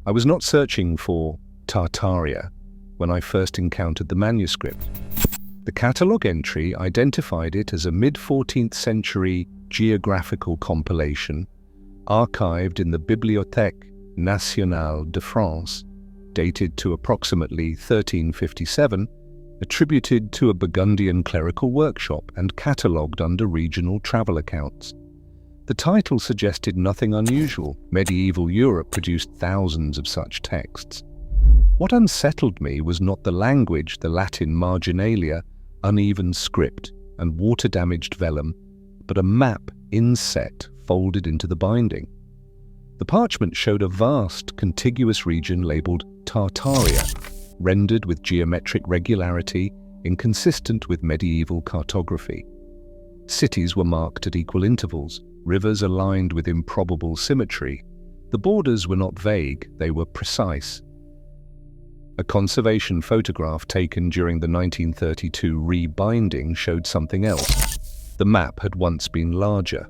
I was not searching for Tartaria when I first encountered the manuscript. The catalogue entry identified it as a mid-14th century geographical compilation archived in the Bibliothèque Nationale de France, dated to approximately 1357, attributed to a Burgundian clerical workshop and catalogued under regional travel accounts. The title suggested nothing unusual. Medieval Europe produced thousands of such texts. What unsettled me was not the language, the Latin marginalia, uneven script, and water-damaged vellum, but a map inset folded into the binding. The parchment showed a vast, contiguous region labelled Tartaria, rendered with geometric regularity inconsistent with medieval cartography. Cities were marked at equal intervals, rivers aligned with improbable symmetry. The borders were not vague, they were precise. A conservation photograph taken during the 1932 rebinding showed something else. The map had once been larger.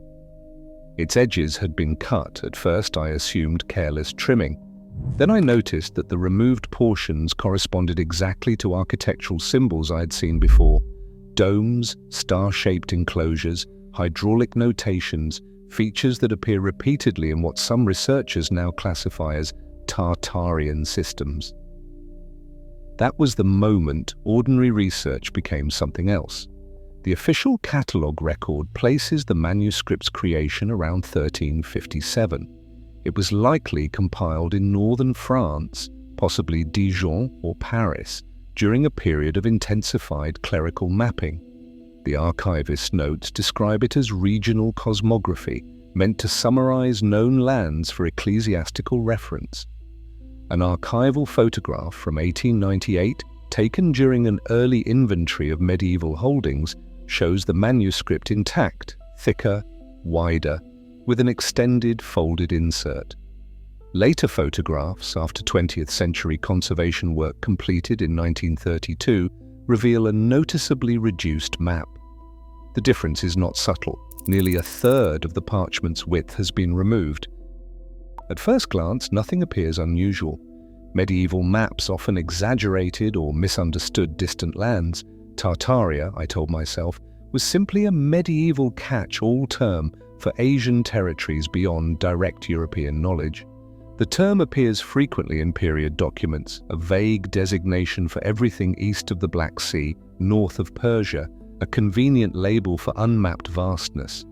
Its edges had been cut. At first I assumed careless trimming. Then I noticed that the removed portions corresponded exactly to architectural symbols I had seen before. Domes, star-shaped enclosures, hydraulic notations, features that appear repeatedly in what some researchers now classify as Tartarian systems. That was the moment ordinary research became something else. The official catalogue record places the manuscript's creation around 1357. It was likely compiled in northern France, possibly Dijon or Paris, during a period of intensified clerical mapping. The archivist's notes describe it as regional cosmography, meant to summarize known lands for ecclesiastical reference. An archival photograph from 1898, taken during an early inventory of medieval holdings, shows the manuscript intact, thicker, wider, with an extended folded insert. Later photographs, after 20th century conservation work completed in 1932, reveal a noticeably reduced map. The difference is not subtle. Nearly a third of the parchment's width has been removed. At first glance, nothing appears unusual. Medieval maps often exaggerated or misunderstood distant lands. Tartaria, I told myself, was simply a medieval catch-all term for Asian territories beyond direct European knowledge. The term appears frequently in period documents, a vague designation for everything east of the Black Sea, north of Persia, a convenient label for unmapped vastness.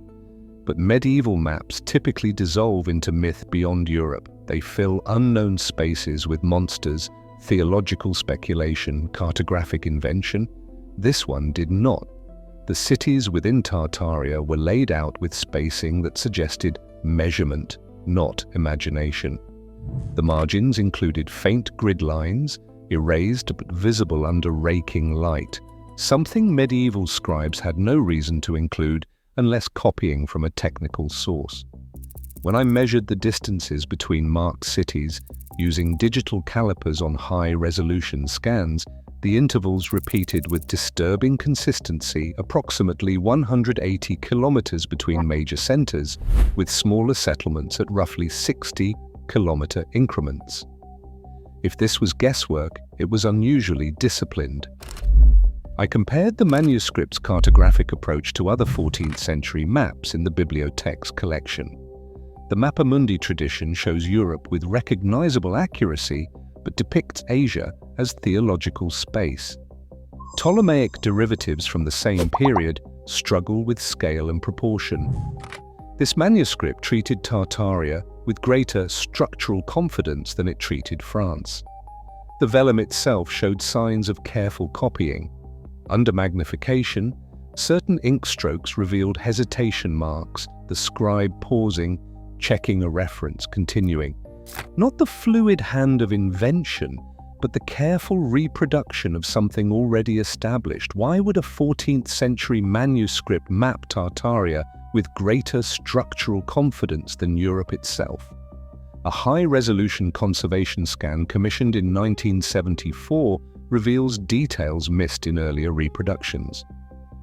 But medieval maps typically dissolve into myth beyond Europe. They fill unknown spaces with monsters, theological speculation, cartographic invention. This one did not. The cities within Tartaria were laid out with spacing that suggested measurement, not imagination. The margins included faint grid lines, erased but visible under raking light, something medieval scribes had no reason to include unless copying from a technical source. When I measured the distances between marked cities using digital calipers on high-resolution scans, the intervals repeated with disturbing consistency, approximately 180 kilometers between major centers, with smaller settlements at roughly 60-kilometer increments. If this was guesswork, it was unusually disciplined. I compared the manuscript's cartographic approach to other 14th century maps in the Bibliothèque's collection. The Mappamundi tradition shows Europe with recognizable accuracy, but depicts Asia as theological space. Ptolemaic derivatives from the same period struggle with scale and proportion. This manuscript treated Tartaria with greater structural confidence than it treated France. The vellum itself showed signs of careful copying. Under magnification, certain ink strokes revealed hesitation marks, the scribe pausing, checking a reference, continuing. Not the fluid hand of invention, but the careful reproduction of something already established. Why would a 14th century manuscript map Tartaria with greater structural confidence than Europe itself? A high-resolution conservation scan commissioned in 1974 reveals details missed in earlier reproductions.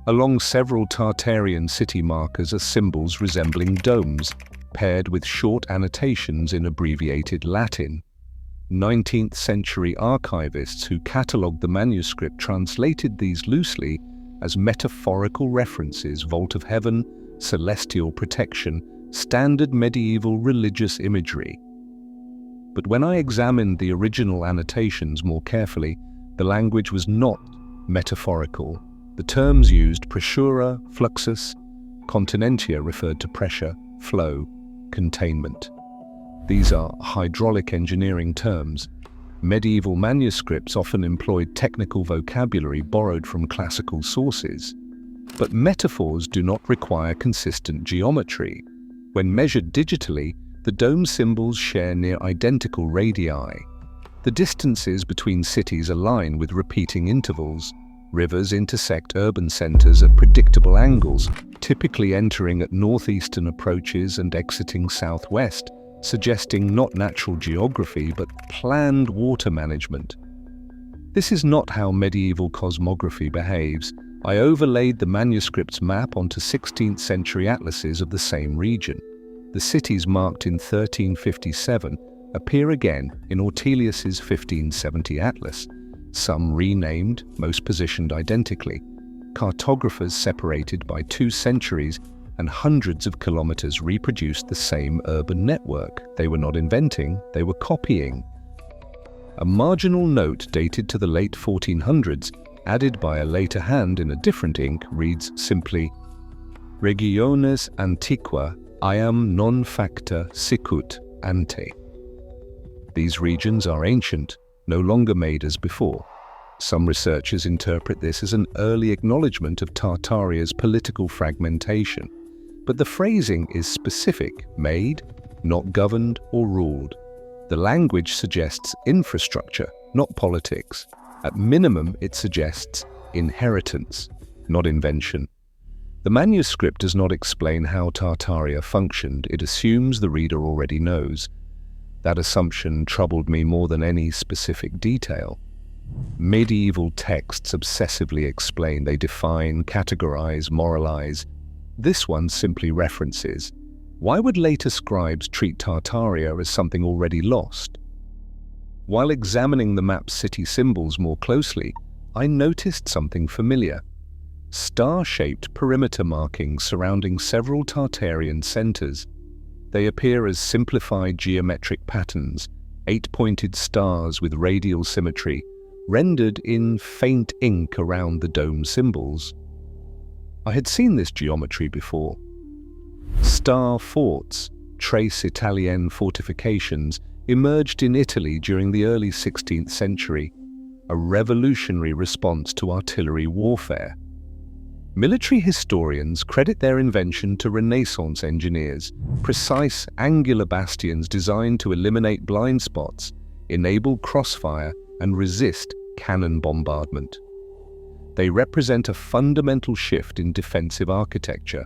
Along several Tartarian city markers are symbols resembling domes, paired with short annotations in abbreviated Latin. 19th century archivists who catalogued the manuscript translated these loosely as metaphorical references: vault of heaven, celestial protection, standard medieval religious imagery. But when I examined the original annotations more carefully, the language was not metaphorical. The terms used, pressura, fluxus, continentia, referred to pressure, flow, containment. These are hydraulic engineering terms. Medieval manuscripts often employed technical vocabulary borrowed from classical sources. But metaphors do not require consistent geometry. When measured digitally, the dome symbols share near identical radii. The distances between cities align with repeating intervals. Rivers intersect urban centers at predictable angles, typically entering at northeastern approaches and exiting southwest, suggesting not natural geography but planned water management. This is not how medieval cosmography behaves. I overlaid the manuscript's map onto 16th century atlases of the same region. The cities marked in 1357 appear again in Ortelius's 1570 atlas, some renamed, most positioned identically. Cartographers separated by 2 centuries and hundreds of kilometers reproduced the same urban network. They were not inventing, they were copying. A marginal note dated to the late 1400s, added by a later hand in a different ink, reads simply, Regiones antiqua iam non facta sicut ante. These regions are ancient, no longer made as before. Some researchers interpret this as an early acknowledgement of Tartaria's political fragmentation. But the phrasing is specific: made, not governed or ruled. The language suggests infrastructure, not politics. At minimum, it suggests inheritance, not invention. The manuscript does not explain how Tartaria functioned. It assumes the reader already knows. That assumption troubled me more than any specific detail. Medieval texts obsessively explain, they define, categorize, moralize. This one simply references. Why would later scribes treat Tartaria as something already lost? While examining the map's city symbols more closely, I noticed something familiar. Star-shaped perimeter markings surrounding several Tartarian centers. They appear as simplified geometric patterns, 8-pointed stars with radial symmetry, rendered in faint ink around the dome symbols. I had seen this geometry before. Star forts, trace Italian fortifications, emerged in Italy during the early 16th century, a revolutionary response to artillery warfare. Military historians credit their invention to Renaissance engineers, precise angular bastions designed to eliminate blind spots, enable crossfire, and resist cannon bombardment. They represent a fundamental shift in defensive architecture.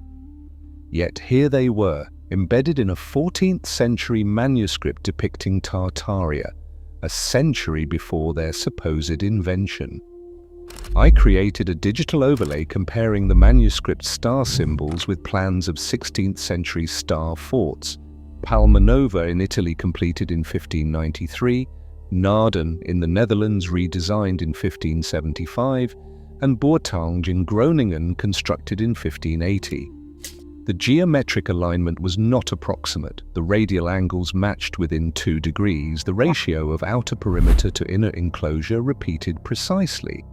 Yet here they were, embedded in a 14th century manuscript depicting Tartaria, a century before their supposed invention. I created a digital overlay comparing the manuscript star symbols with plans of 16th century star forts. Palma Nova in Italy completed in 1593, Naarden in the Netherlands redesigned in 1575, and Bourtange in Groningen constructed in 1580. The geometric alignment was not approximate. The radial angles matched within 2 degrees, the ratio of outer perimeter to inner enclosure repeated precisely.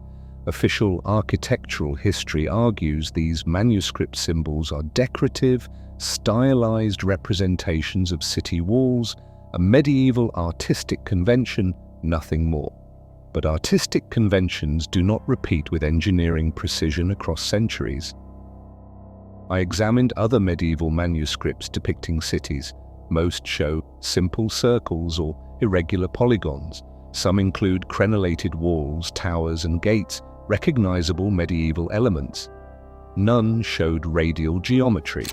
Official architectural history argues these manuscript symbols are decorative, stylized representations of city walls, a medieval artistic convention, nothing more. But artistic conventions do not repeat with engineering precision across centuries. I examined other medieval manuscripts depicting cities. Most show simple circles or irregular polygons. Some include crenellated walls, towers, and gates, recognizable medieval elements. None showed radial geometry.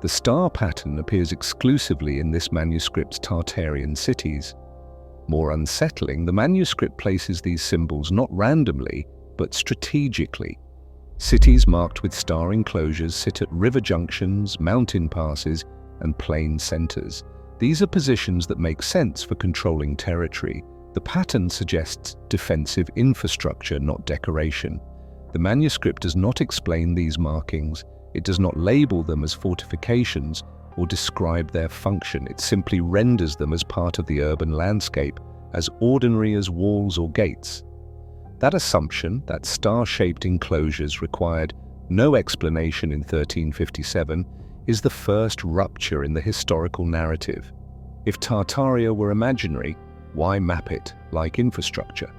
The star pattern appears exclusively in this manuscript's Tartarian cities. More unsettling, the manuscript places these symbols not randomly, but strategically. Cities marked with star enclosures sit at river junctions, mountain passes, and plain centers. These are positions that make sense for controlling territory. The pattern suggests defensive infrastructure, not decoration. The manuscript does not explain these markings. It does not label them as fortifications or describe their function. It simply renders them as part of the urban landscape, as ordinary as walls or gates. That assumption that star-shaped enclosures required no explanation in 1357 is the first rupture in the historical narrative. If Tartaria were imaginary, why map it like infrastructure?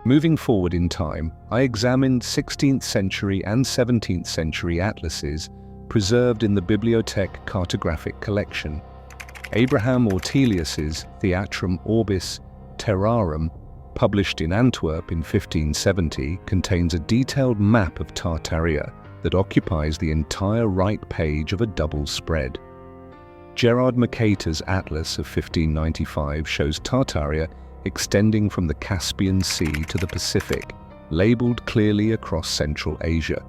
Moving forward in time, I examined 16th century and 17th century atlases preserved in the Bibliothèque Cartographic collection. Abraham Ortelius's Theatrum Orbis Terrarum, published in Antwerp in 1570, contains a detailed map of Tartaria that occupies the entire right page of a double spread. Gerard Mercator's Atlas of 1595 shows Tartaria extending from the Caspian Sea to the Pacific, labeled clearly across Central Asia.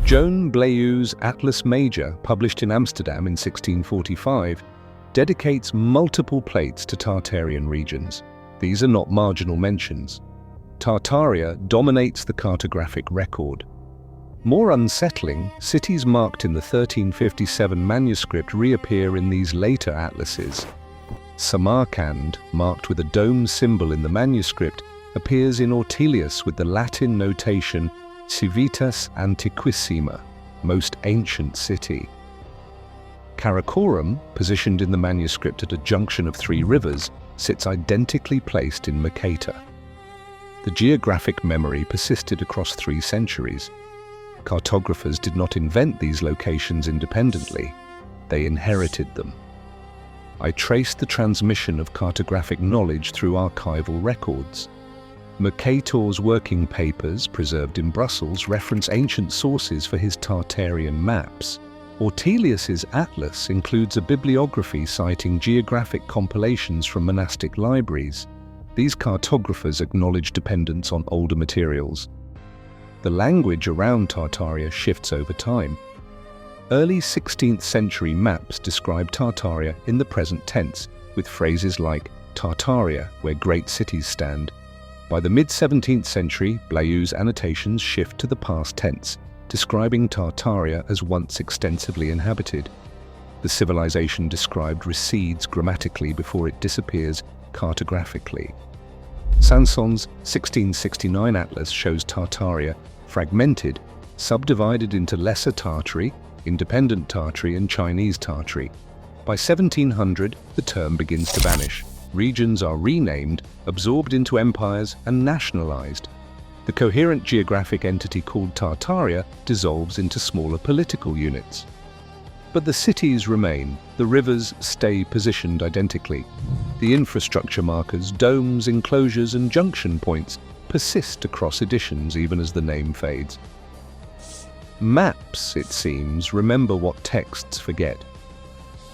Joan Bleu's Atlas Major, published in Amsterdam in 1645, dedicates multiple plates to Tartarian regions. These are not marginal mentions. Tartaria dominates the cartographic record. More unsettling, cities marked in the 1357 manuscript reappear in these later atlases. Samarkand, marked with a dome symbol in the manuscript, appears in Ortelius with the Latin notation Civitas Antiquissima, most ancient city. Karakoram, positioned in the manuscript at a junction of three rivers, sits identically placed in Mercator. The geographic memory persisted across 3 centuries. Cartographers did not invent these locations independently, they inherited them. I traced the transmission of cartographic knowledge through archival records. Mercator's working papers, preserved in Brussels, reference ancient sources for his Tartarian maps. Ortelius's atlas includes a bibliography citing geographic compilations from monastic libraries. These cartographers acknowledge dependence on older materials. The language around Tartaria shifts over time. Early 16th century maps describe Tartaria in the present tense, with phrases like Tartaria, where great cities stand. By the mid-17th century, Bleu's annotations shift to the past tense, describing Tartaria as once extensively inhabited. The civilization described recedes grammatically before it disappears cartographically. Sanson's 1669 atlas shows Tartaria fragmented, subdivided into Lesser Tartary, Independent Tartary and Chinese Tartary. By 1700, the term begins to vanish. Regions are renamed, absorbed into empires, and nationalized. The coherent geographic entity called Tartaria dissolves into smaller political units. But the cities remain, the rivers stay positioned identically. The infrastructure markers, domes, enclosures, and junction points persist across editions even as the name fades. Maps, it seems, remember what texts forget.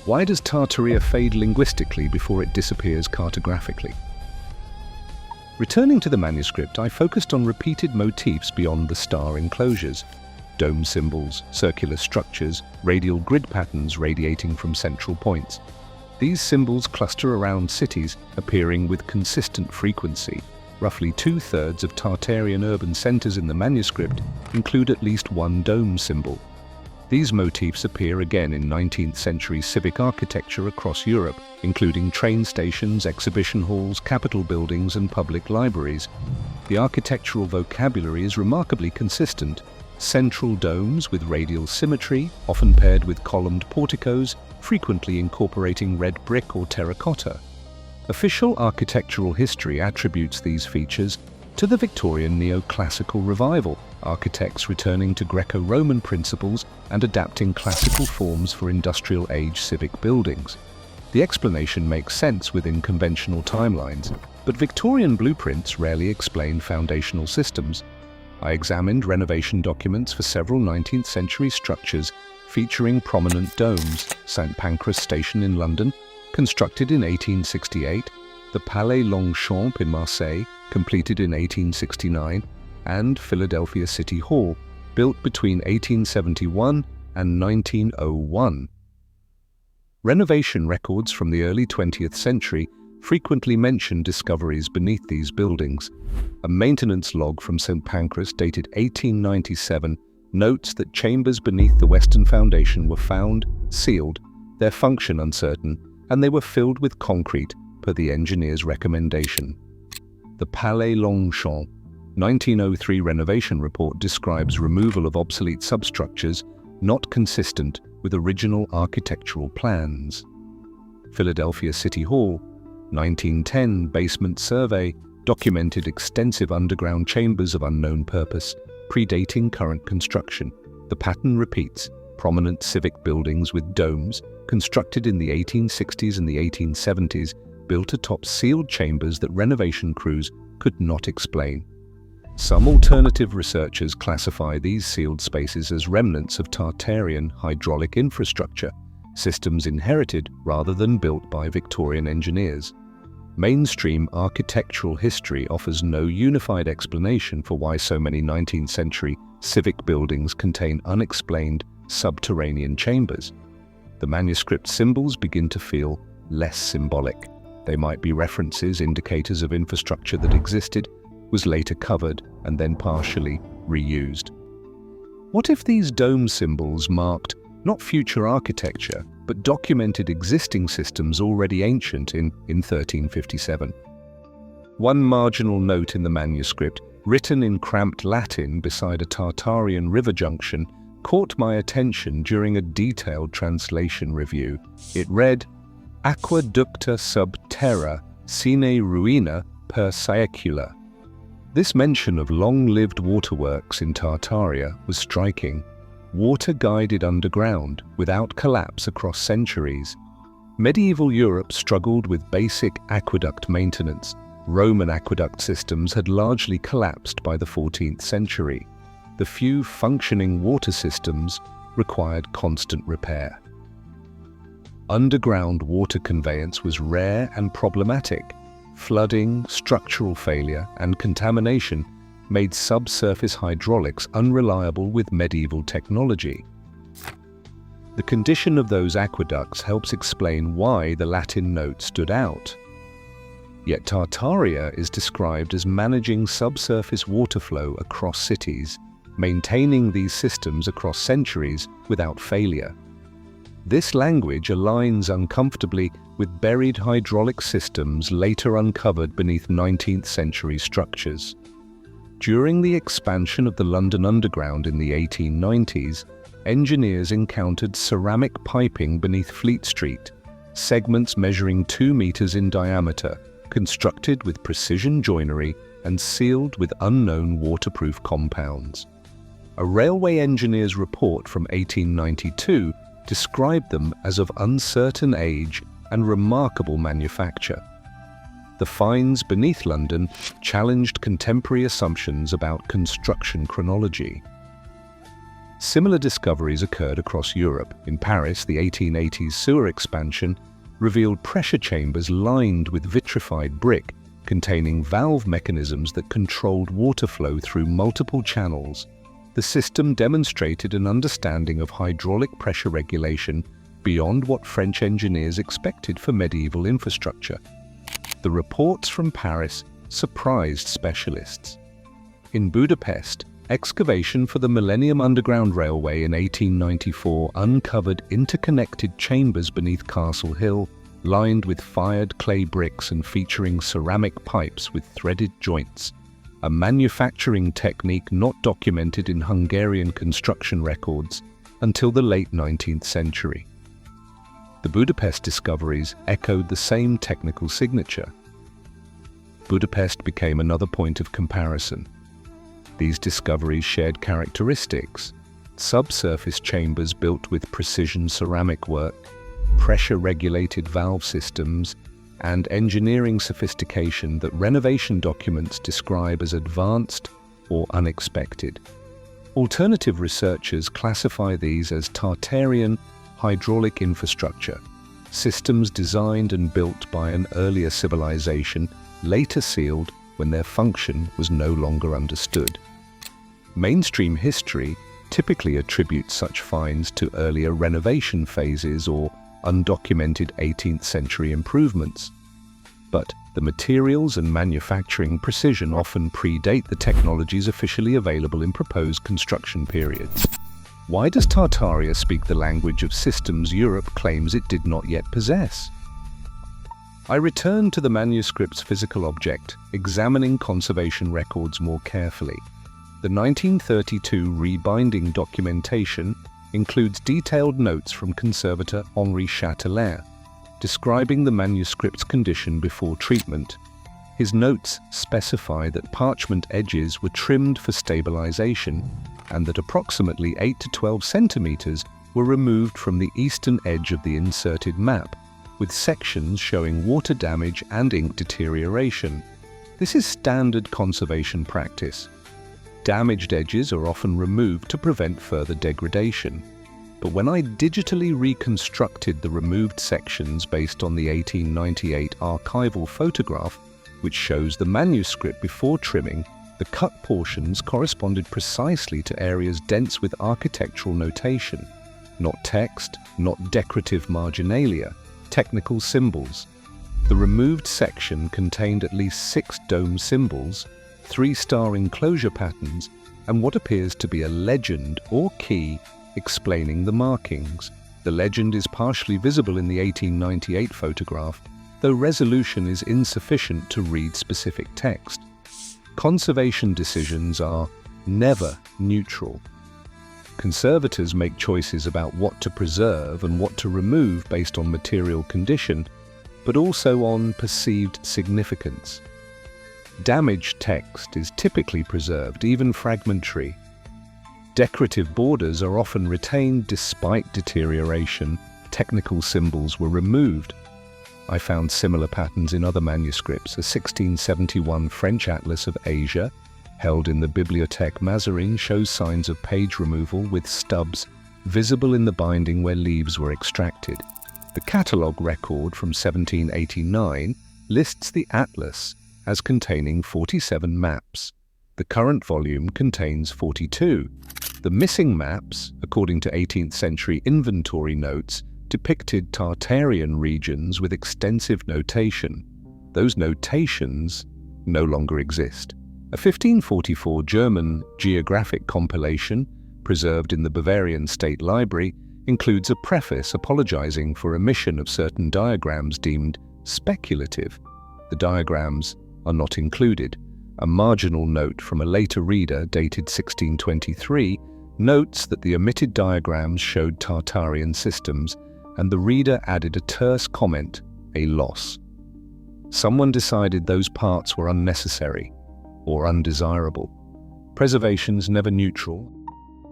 Why does Tartaria fade linguistically before it disappears cartographically? Returning to the manuscript, I focused on repeated motifs beyond the star enclosures. Dome symbols, circular structures, radial grid patterns radiating from central points. These symbols cluster around cities, appearing with consistent frequency. Roughly 2/3 of Tartarian urban centers in the manuscript include at least one dome symbol. These motifs appear again in 19th century civic architecture across Europe, including train stations, exhibition halls, capitol buildings, and public libraries. The architectural vocabulary is remarkably consistent. Central domes with radial symmetry, often paired with columned porticos, frequently incorporating red brick or terracotta. Official architectural history attributes these features to the Victorian neoclassical revival, architects returning to Greco-Roman principles and adapting classical forms for industrial-age civic buildings. The explanation makes sense within conventional timelines, but Victorian blueprints rarely explain foundational systems. I examined renovation documents for several 19th century structures featuring prominent domes: St Pancras Station in London, constructed in 1868, the Palais Longchamp in Marseille, completed in 1869, and Philadelphia City Hall, built between 1871 and 1901. Renovation records from the early 20th century frequently mention discoveries beneath these buildings. A maintenance log from St. Pancras dated 1897 notes that chambers beneath the western foundation were found, sealed, their function uncertain, and they were filled with concrete per the engineer's recommendation. The Palais Longchamp 1903 renovation report describes removal of obsolete substructures not consistent with original architectural plans. Philadelphia City Hall 1910 basement survey documented extensive underground chambers of unknown purpose, predating current construction. The pattern repeats: prominent civic buildings with domes, constructed in the 1860s and the 1870s, built atop sealed chambers that renovation crews could not explain. Some alternative researchers classify these sealed spaces as remnants of Tartarian hydraulic infrastructure, systems inherited rather than built by Victorian engineers. Mainstream architectural history offers no unified explanation for why so many 19th century civic buildings contain unexplained subterranean chambers. The manuscript symbols begin to feel less symbolic. They might be references, indicators of infrastructure that existed, was later covered, and then partially reused. What if these dome symbols marked not future architecture, but documented existing systems already ancient in 1357? One marginal note in the manuscript, written in cramped Latin beside a Tartarian river junction, caught my attention during a detailed translation review. It read, "Aqueducta sub terra sine ruina per saecula." This mention of long-lived waterworks in Tartaria was striking. Water guided underground, without collapse across centuries. Medieval Europe struggled with basic aqueduct maintenance. Roman aqueduct systems had largely collapsed by the 14th century. The few functioning water systems required constant repair. Underground water conveyance was rare and problematic. Flooding, structural failure, and contamination made subsurface hydraulics unreliable with medieval technology. The condition of those aqueducts helps explain why the Latin note stood out. Yet Tartaria is described as managing subsurface water flow across cities, maintaining these systems across centuries without failure. This language aligns uncomfortably with buried hydraulic systems later uncovered beneath 19th century structures. During the expansion of the London Underground in the 1890s, engineers encountered ceramic piping beneath Fleet Street, segments measuring 2 meters in diameter, constructed with precision joinery and sealed with unknown waterproof compounds. A railway engineer's report from 1892 described them as of uncertain age and remarkable manufacture. The finds beneath London challenged contemporary assumptions about construction chronology. Similar discoveries occurred across Europe. In Paris, the 1880s sewer expansion revealed pressure chambers lined with vitrified brick, containing valve mechanisms that controlled water flow through multiple channels. The system demonstrated an understanding of hydraulic pressure regulation beyond what French engineers expected for medieval infrastructure. The reports from Paris surprised specialists. In Budapest, excavation for the Millennium Underground Railway in 1894 uncovered interconnected chambers beneath Castle Hill, lined with fired clay bricks and featuring ceramic pipes with threaded joints, a manufacturing technique not documented in Hungarian construction records until the late 19th century. The Budapest discoveries echoed the same technical signature. Budapest became another point of comparison. These discoveries shared characteristics: subsurface chambers built with precision ceramic work, pressure-regulated valve systems, and engineering sophistication that renovation documents describe as advanced or unexpected. Alternative researchers classify these as Tartarian hydraulic infrastructure, systems designed and built by an earlier civilization, later sealed when their function was no longer understood. Mainstream history typically attributes such finds to earlier renovation phases or undocumented 18th century improvements. But the materials and manufacturing precision often predate the technologies officially available in proposed construction periods. Why does Tartaria speak the language of systems Europe claims it did not yet possess? I returned to the manuscript's physical object, examining conservation records more carefully. The 1932 rebinding documentation includes detailed notes from conservator Henri Chatelain, describing the manuscript's condition before treatment. His notes specify that parchment edges were trimmed for stabilization and that approximately 8 to 12 centimeters were removed from the eastern edge of the inserted map, with sections showing water damage and ink deterioration. This is standard conservation practice. Damaged edges are often removed to prevent further degradation. But when I digitally reconstructed the removed sections based on the 1898 archival photograph, which shows the manuscript before trimming, the cut portions corresponded precisely to areas dense with architectural notation, not text, not decorative marginalia, technical symbols. The removed section contained at least 6 dome symbols, 3-star enclosure patterns, and what appears to be a legend or key explaining the markings. The legend is partially visible in the 1898 photograph, though resolution is insufficient to read specific text. Conservation decisions are never neutral. Conservators make choices about what to preserve and what to remove based on material condition, but also on perceived significance. Damaged text is typically preserved, even fragmentary. Decorative borders are often retained despite deterioration. Technical symbols were removed. I found similar patterns in other manuscripts. A 1671 French atlas of Asia, held in the Bibliothèque Mazarin, shows signs of page removal with stubs visible in the binding where leaves were extracted. The catalogue record from 1789 lists the atlas as containing 47 maps. The current volume contains 42. The missing maps, according to 18th century inventory notes, depicted Tartarian regions with extensive notation. Those notations no longer exist. A 1544 German Geographic compilation, preserved in the Bavarian State Library, includes a preface apologizing for omission of certain diagrams deemed speculative. The diagrams are not included. A marginal note from a later reader, dated 1623, notes that the omitted diagrams showed Tartarian systems, and the reader added a terse comment, a loss. Someone decided those parts were unnecessary or undesirable. Preservation's never neutral.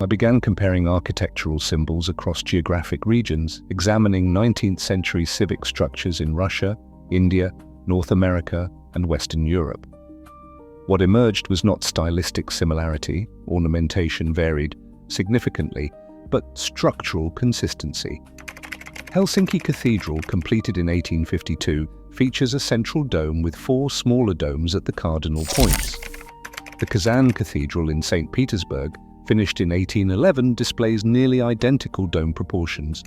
I began comparing architectural symbols across geographic regions, examining 19th century civic structures in Russia, India, North America, and Western Europe. What emerged was not stylistic similarity, ornamentation varied significantly, but structural consistency. Helsinki Cathedral, completed in 1852, features a central dome with 4 smaller domes at the cardinal points. The Kazan Cathedral in St. Petersburg, finished in 1811, displays nearly identical dome proportions.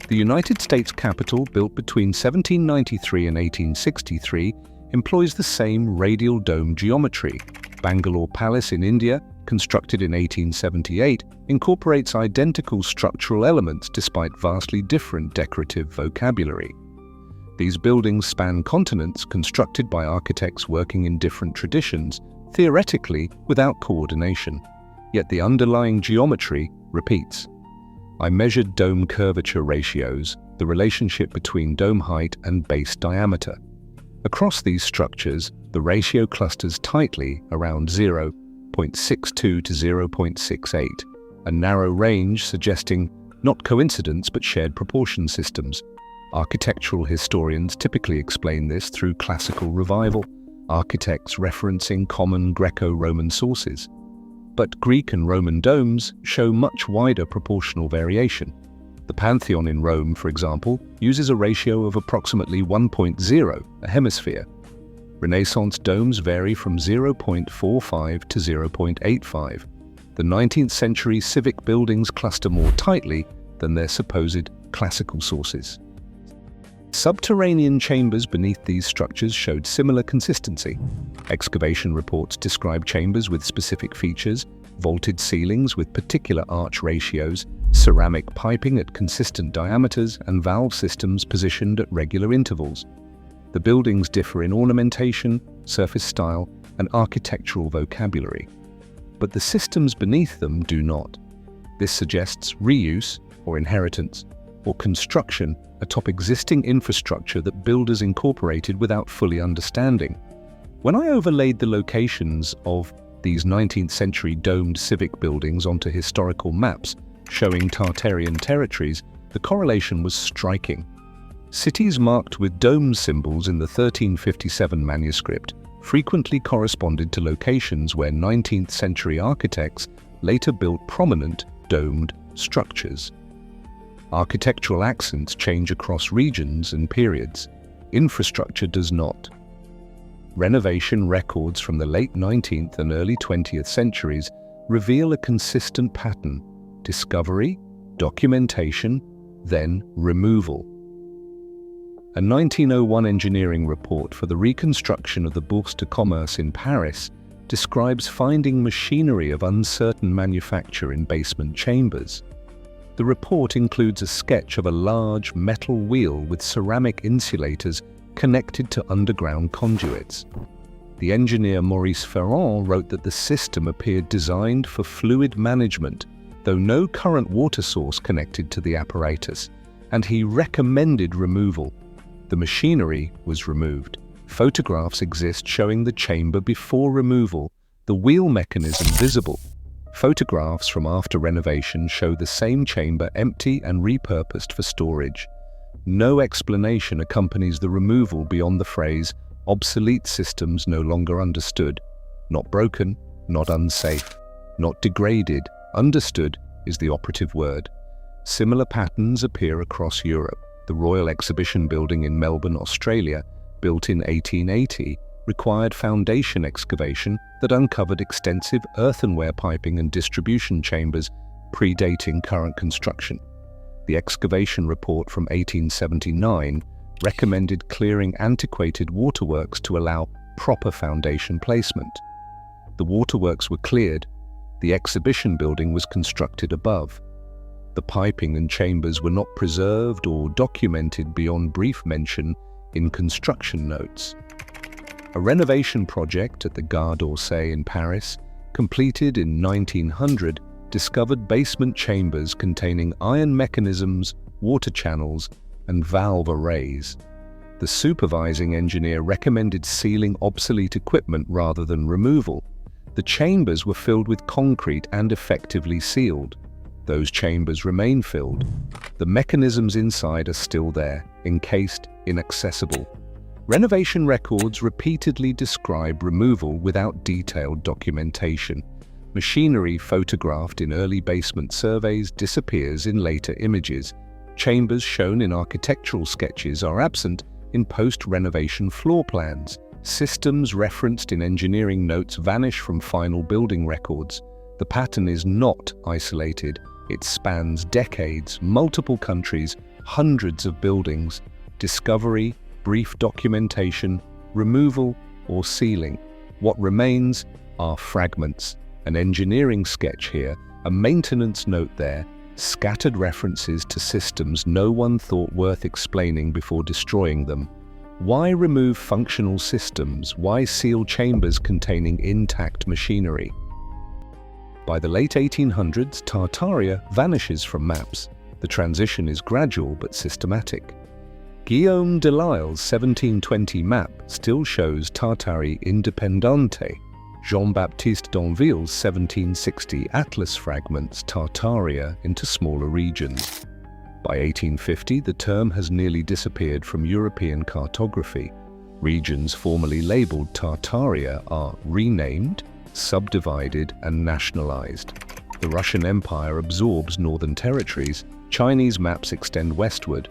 The United States Capitol, built between 1793 and 1863, employs the same radial dome geometry. Bangalore Palace in India, constructed in 1878, incorporates identical structural elements despite vastly different decorative vocabulary. These buildings span continents, constructed by architects working in different traditions, theoretically without coordination. Yet the underlying geometry repeats. I measured dome curvature ratios, the relationship between dome height and base diameter. Across these structures, the ratio clusters tightly around 0.62 to 0.68, a narrow range suggesting not coincidence but shared proportion systems. Architectural historians typically explain this through classical revival, architects referencing common Greco-Roman sources. But Greek and Roman domes show much wider proportional variation. The Pantheon in Rome, for example, uses a ratio of approximately 1.0, a hemisphere. Renaissance domes vary from 0.45 to 0.85. The 19th century civic buildings cluster more tightly than their supposed classical sources. Subterranean chambers beneath these structures showed similar consistency. Excavation reports describe chambers with specific features, vaulted ceilings with particular arch ratios, ceramic piping at consistent diameters, and valve systems positioned at regular intervals. The buildings differ in ornamentation, surface style, and architectural vocabulary, but the systems beneath them do not. This suggests reuse, or inheritance, or construction atop existing infrastructure that builders incorporated without fully understanding. When I overlaid the locations of these 19th century domed civic buildings onto historical maps showing Tartarian territories, the correlation was striking. Cities marked with dome symbols in the 1357 manuscript frequently corresponded to locations where 19th century architects later built prominent domed structures. Architectural accents change across regions and periods. Infrastructure does not. Renovation records from the late 19th and early 20th centuries reveal a consistent pattern: discovery, documentation, then removal. A 1901 engineering report for the reconstruction of the Bourse de Commerce in Paris describes finding machinery of uncertain manufacture in basement chambers. The report includes a sketch of a large metal wheel with ceramic insulators connected to underground conduits. The engineer Maurice Ferrand wrote that the system appeared designed for fluid management, though no current water source connected to the apparatus, and he recommended removal. The machinery was removed. Photographs exist showing the chamber before removal, the wheel mechanism visible. Photographs from after renovation show the same chamber empty and repurposed for storage. No explanation accompanies the removal beyond the phrase, "obsolete systems no longer understood." Not broken, not unsafe, not degraded. Understood is the operative word. Similar patterns appear across Europe. The Royal Exhibition Building in Melbourne, Australia, built in 1880, required foundation excavation that uncovered extensive earthenware piping and distribution chambers predating current construction. The excavation report from 1879 recommended clearing antiquated waterworks to allow proper foundation placement. The waterworks were cleared. The exhibition building was constructed above. The piping and chambers were not preserved or documented beyond brief mention in construction notes. A renovation project at the Gare d'Orsay in Paris, completed in 1900, discovered basement chambers containing iron mechanisms, water channels, and valve arrays. The supervising engineer recommended sealing obsolete equipment rather than removal. The chambers were filled with concrete and effectively sealed. Those chambers remain filled. The mechanisms inside are still there, encased, inaccessible. Renovation records repeatedly describe removal without detailed documentation. Machinery photographed in early basement surveys disappears in later images. Chambers shown in architectural sketches are absent in post-renovation floor plans. Systems referenced in engineering notes vanish from final building records. The pattern is not isolated. It spans decades, multiple countries, hundreds of buildings. Discovery, brief documentation, removal, or sealing. What remains are fragments. An engineering sketch here, a maintenance note there, scattered references to systems no one thought worth explaining before destroying them. Why remove functional systems? Why seal chambers containing intact machinery? By the late 1800s, Tartaria vanishes from maps. The transition is gradual but systematic. Guillaume Delisle's 1720 map still shows Tartarie indépendante. Jean-Baptiste d'Anville's 1760 atlas fragments Tartaria into smaller regions. By 1850, the term has nearly disappeared from European cartography. Regions formerly labelled Tartaria are renamed, subdivided, and nationalized. The Russian Empire absorbs northern territories. Chinese maps extend westward.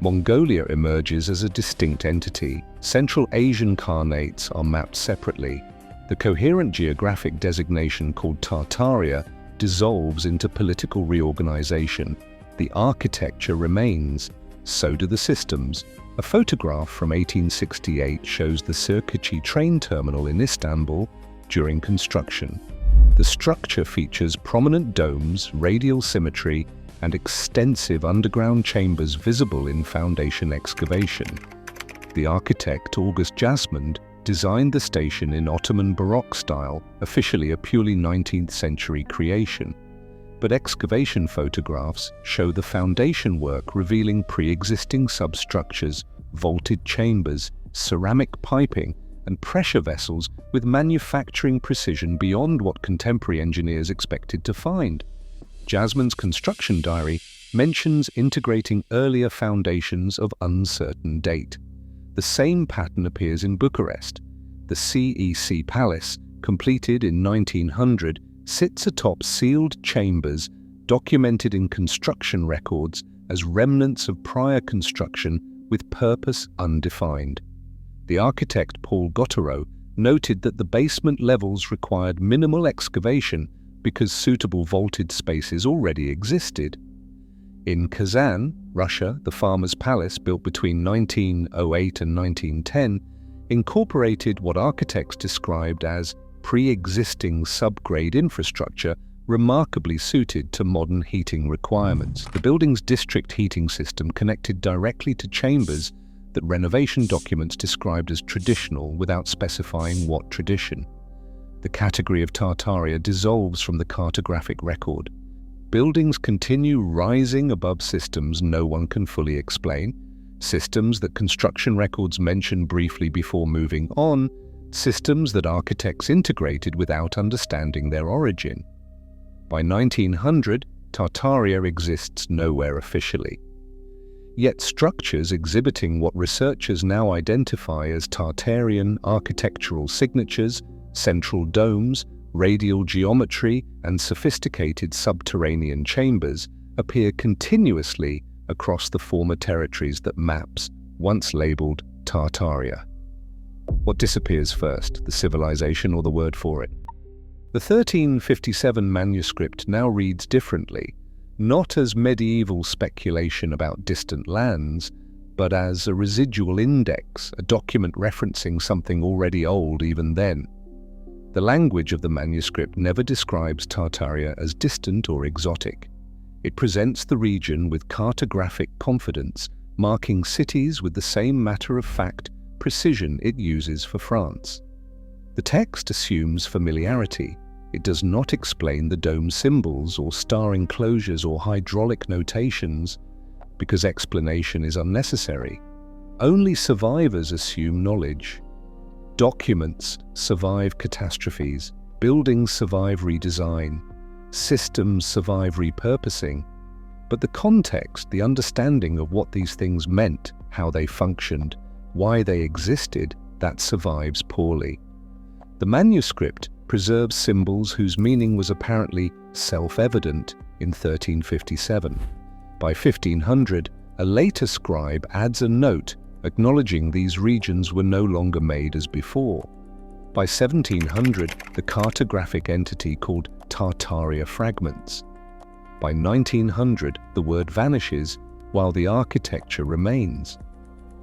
Mongolia emerges as a distinct entity. Central Asian Khanates are mapped separately. The coherent geographic designation called Tartaria dissolves into political reorganization. The architecture remains. so do the systems. A photograph from 1868 shows the Sirkeci train terminal in Istanbul during construction. The structure features prominent domes, radial symmetry, and extensive underground chambers visible in foundation excavation. The architect August Jasmond designed the station in Ottoman Baroque style, officially a purely 19th century creation. But excavation photographs show the foundation work revealing pre-existing substructures, vaulted chambers, ceramic piping, and pressure vessels with manufacturing precision beyond what contemporary engineers expected to find. Jasmond's construction diary mentions integrating earlier foundations of uncertain date. The same pattern appears in Bucharest. The CEC Palace, completed in 1900, sits atop sealed chambers documented in construction records as remnants of prior construction with purpose undefined. The architect Paul Gotterow noted that the basement levels required minimal excavation because suitable vaulted spaces already existed. In Kazan, Russia, the farmer's palace, built between 1908 and 1910, incorporated what architects described as pre-existing subgrade infrastructure remarkably suited to modern heating requirements. The building's district heating system connected directly to chambers that renovation documents described as traditional without specifying what tradition. The category of Tartaria dissolves from the cartographic record. Buildings continue rising above systems no one can fully explain, systems that construction records mention briefly before moving on, systems that architects integrated without understanding their origin. By 1900, Tartaria exists nowhere officially. Yet structures exhibiting what researchers now identify as Tartarian architectural signatures, central domes, radial geometry, and sophisticated subterranean chambers appear continuously across the former territories that maps once labeled Tartaria. What disappears first, the civilization or the word for it? The 1357 manuscript now reads differently, not as medieval speculation about distant lands, but as a residual index, a document referencing something already old even then. The language of the manuscript never describes Tartaria as distant or exotic. It presents the region with cartographic confidence, marking cities with the same matter-of-fact precision it uses for France. The text assumes familiarity. It does not explain the dome symbols or star enclosures or hydraulic notations because explanation is unnecessary. Only survivors assume knowledge. Documents survive catastrophes, buildings survive redesign, systems survive repurposing, but the context, the understanding of what these things meant, how they functioned, why they existed, that survives poorly. The manuscript preserves symbols whose meaning was apparently self-evident in 1357. By 1500, a later scribe adds a note acknowledging these regions were no longer made as before. By 1700, the cartographic entity called Tartaria fragments. By 1900, the word vanishes while the architecture remains.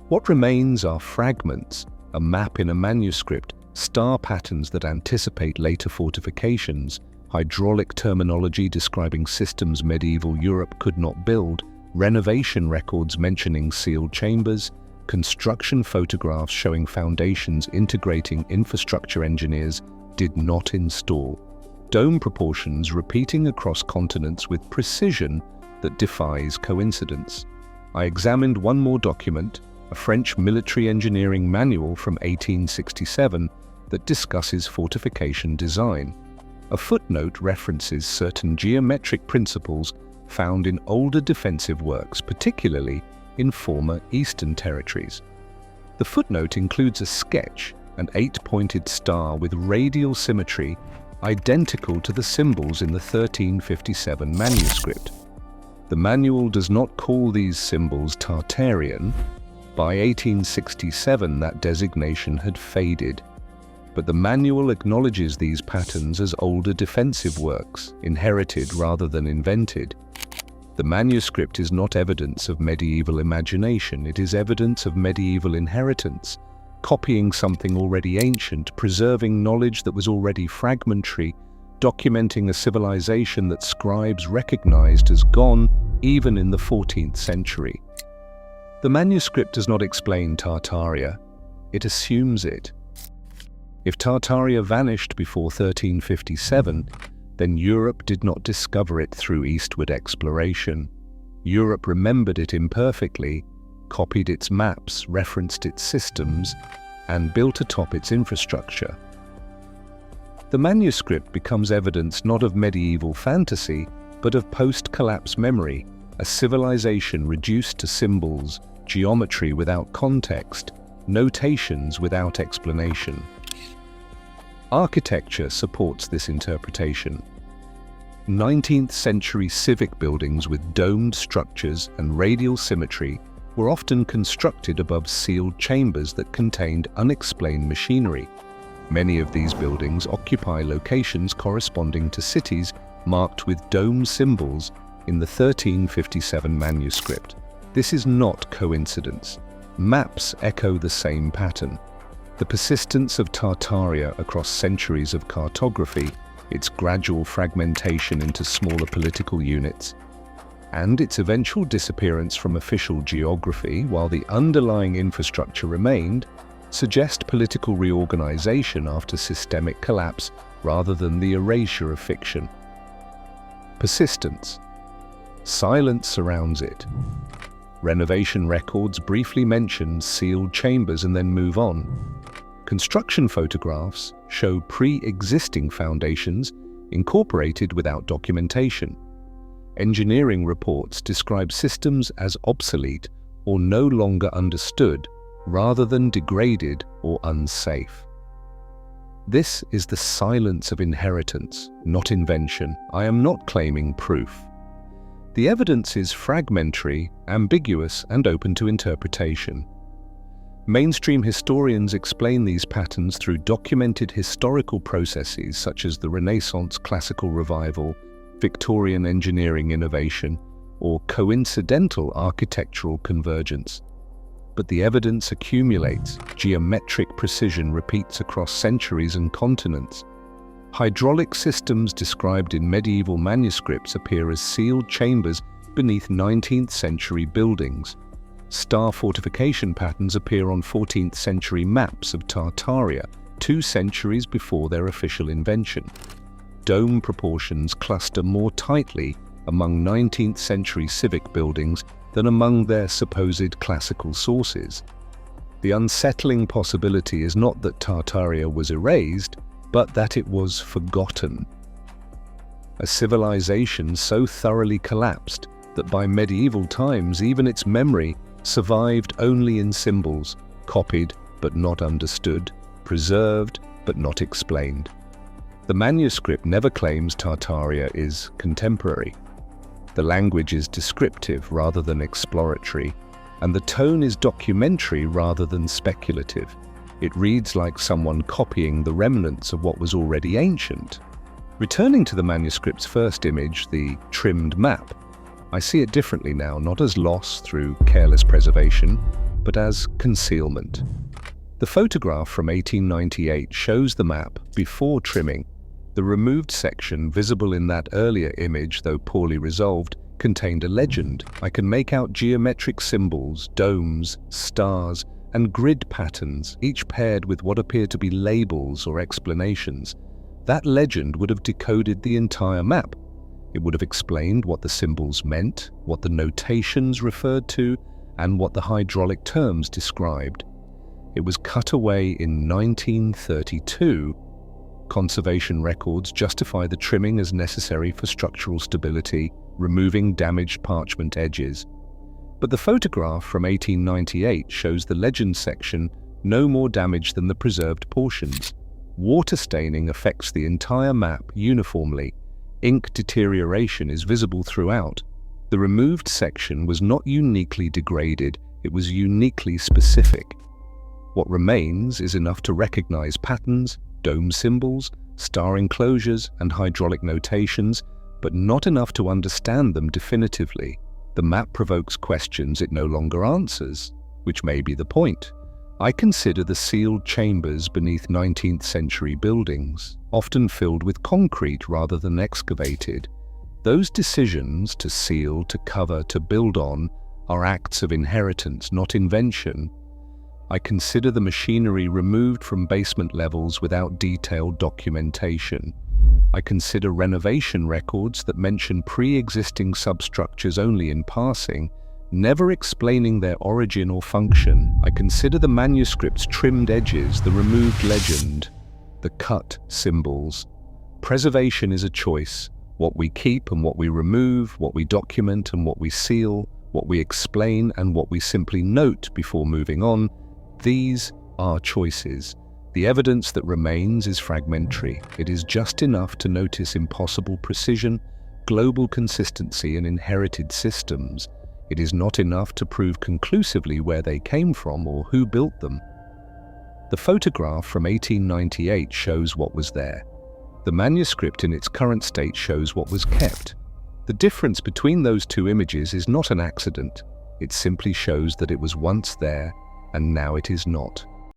What remains are fragments, a map in a manuscript, star patterns that anticipate later fortifications, hydraulic terminology describing systems medieval Europe could not build, renovation records mentioning sealed chambers, construction photographs showing foundations integrating infrastructure engineers did not install, dome proportions repeating across continents with precision that defies coincidence. I examined one more document, a French military engineering manual from 1867 that discusses fortification design. A footnote references certain geometric principles found in older defensive works, particularly in former Eastern territories. The footnote includes a sketch, an 8-pointed star with radial symmetry identical to the symbols in the 1357 manuscript. The manual does not call these symbols Tartarian. By 1867, that designation had faded, but the manual acknowledges these patterns as older defensive works, inherited rather than invented. The manuscript is not evidence of medieval imagination, it is evidence of medieval inheritance, copying something already ancient, preserving knowledge that was already fragmentary, documenting a civilization that scribes recognized as gone even in the 14th century. The manuscript does not explain Tartaria, it assumes it. If Tartaria vanished before 1357, then Europe did not discover it through eastward exploration. Europe remembered it imperfectly, copied its maps, referenced its systems, and built atop its infrastructure. The manuscript becomes evidence not of medieval fantasy, but of post-collapse memory, a civilization reduced to symbols, geometry without context, notations without explanation. Architecture supports this interpretation. 19th century civic buildings with domed structures and radial symmetry were often constructed above sealed chambers that contained unexplained machinery. Many of these buildings occupy locations corresponding to cities marked with dome symbols in the 1357 manuscript. This is not coincidence. Maps echo the same pattern. The persistence of Tartaria across centuries of cartography, its gradual fragmentation into smaller political units, and its eventual disappearance from official geography while the underlying infrastructure remained, suggest political reorganization after systemic collapse rather than the erasure of fiction. Persistence. Silence surrounds it. Renovation records briefly mention sealed chambers and then move on. Construction photographs show pre-existing foundations incorporated without documentation. Engineering reports describe systems as obsolete or no longer understood, rather than degraded or unsafe. This is the silence of inheritance, not invention. I am not claiming proof. The evidence is fragmentary, ambiguous, and open to interpretation. Mainstream historians explain these patterns through documented historical processes such as the Renaissance classical revival, Victorian engineering innovation, or coincidental architectural convergence. But the evidence accumulates, geometric precision repeats across centuries and continents. Hydraulic systems described in medieval manuscripts appear as sealed chambers beneath 19th century buildings. Star fortification patterns appear on 14th century maps of Tartaria, 2 centuries before their official invention. Dome proportions cluster more tightly among 19th century civic buildings than among their supposed classical sources. The unsettling possibility is not that Tartaria was erased, but that it was forgotten. A civilization so thoroughly collapsed that by medieval times even its memory survived only in symbols, copied but not understood, preserved but not explained. The manuscript never claims Tartaria is contemporary. The language is descriptive rather than exploratory, and the tone is documentary rather than speculative. It reads like someone copying the remnants of what was already ancient. Returning to the manuscript's first image, the trimmed map, I see it differently now, not as loss through careless preservation, but as concealment. The photograph from 1898 shows the map before trimming. The removed section, visible in that earlier image, though poorly resolved, contained a legend. I can make out geometric symbols, domes, stars, and grid patterns, each paired with what appear to be labels or explanations. That legend would have decoded the entire map. It would have explained what the symbols meant, what the notations referred to, and what the hydraulic terms described. It was cut away in 1932. Conservation records justify the trimming as necessary for structural stability, removing damaged parchment edges. But the photograph from 1898 shows the legend section no more damaged than the preserved portions. Water staining affects the entire map uniformly. Ink deterioration is visible throughout. The removed section was not uniquely degraded, it was uniquely specific. What remains is enough to recognize patterns, dome symbols, star enclosures, and hydraulic notations, but not enough to understand them definitively. The map provokes questions it no longer answers, which may be the point. I consider the sealed chambers beneath 19th century buildings, often filled with concrete rather than excavated. Those decisions to seal, to cover, to build on are acts of inheritance, not invention. I consider the machinery removed from basement levels without detailed documentation. I consider renovation records that mention pre-existing substructures only in passing, never explaining their origin or function. I consider the manuscript's trimmed edges, the removed legend, the cut symbols. Preservation is a choice. What we keep and what we remove, what we document and what we seal, what we explain and what we simply note before moving on, these are choices. The evidence that remains is fragmentary. It is just enough to notice impossible precision, global consistency and inherited systems. It is not enough to prove conclusively where they came from or who built them. The photograph from 1898 shows what was there. The manuscript in its current state shows what was kept. The difference between those two images is not an accident. It simply shows that it was once there and now it is not.